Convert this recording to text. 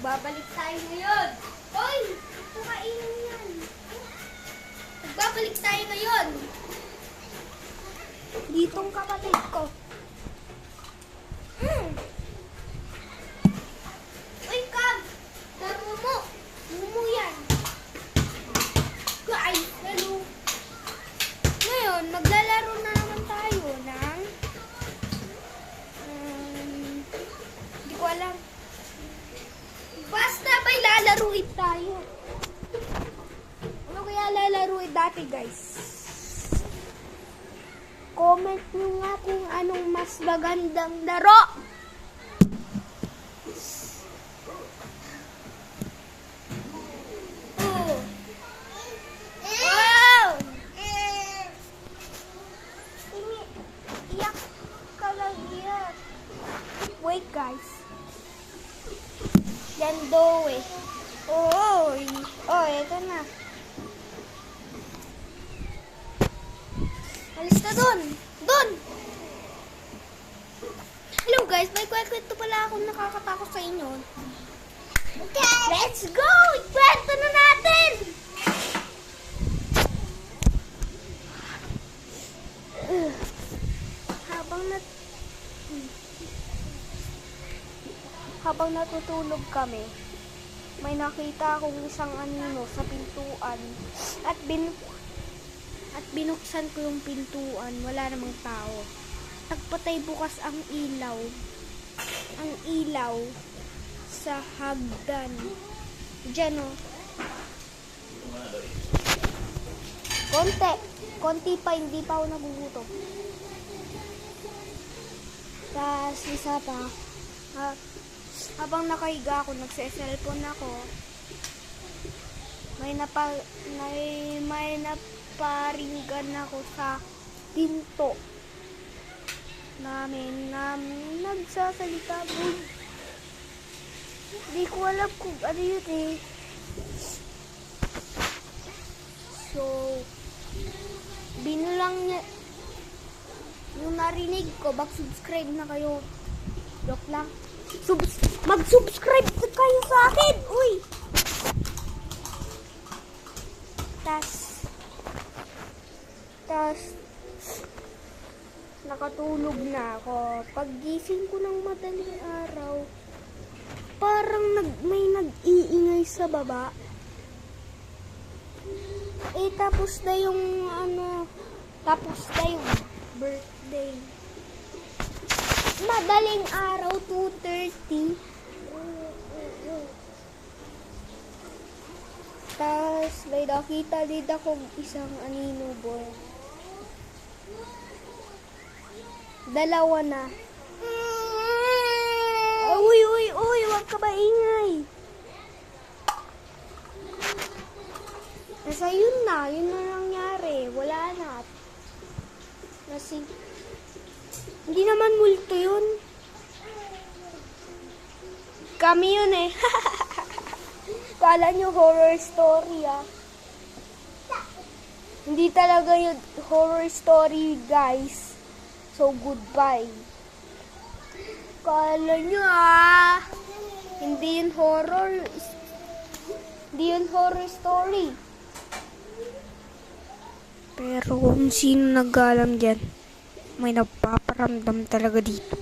Magbabalik tayo ngayon. Hoy! Kukainin mo yan. Magbabalik tayo ngayon. Ditong kapatid ko. Uy, Kab! Mumu! Mumu yan. Guys, hello. Ngayon, maglalaro na naman tayo ng... hindi ko alam. Basta may lalaruin tayo. Ano kaya lalaruin dati, guys? Comment nyo nga kung anong mas magandang laro. Oh. Wow! Iyak ka lang yan. Wait, guys. Yan do eh. Oh, eto na. Alis na dun! Dun! Hello guys, may kwento pala akong nakakatakot sa inyo. Okay. Let's go! Ikwento na natin! Habang natutulog kami, may nakita akong isang anino sa pintuan at binuksan ko yung pintuan, wala namang tao. Nagpatay bukas ang ilaw sa hagdan. Diyan o. Konti pa, hindi pa ako nagugutom. Tapos isa pa, habang nakahiga ako, nagse-cellphone ako, may naparinggan ako sa pinto namin na nagsasalita. Hindi ko alam kung ano yun eh. So, binulang niya yung narinig ko. Subscribe na kayo. Joke lang. Mag-subscribe kayo sa akin. Uy! Tas nakatulog na ako. Paggising ko ng madaling araw, parang may nag-iingay sa baba. Tapos na yung birthday. Madaling araw, 2:30. Tapos may nakita din akong isang anino boy. Dalawa na. Uy, huwag ka maingay. Nasa yun na nangyari. Wala na. Hindi naman multo yun. Kami yun eh. Kala nyo horror story ah. Hindi talaga yun horror story, guys. So, goodbye. Kala nyo ah. Hindi yun horror. Hindi yun horror story. Pero kung sino nag-alam dyan, may napaparamdam talaga dito.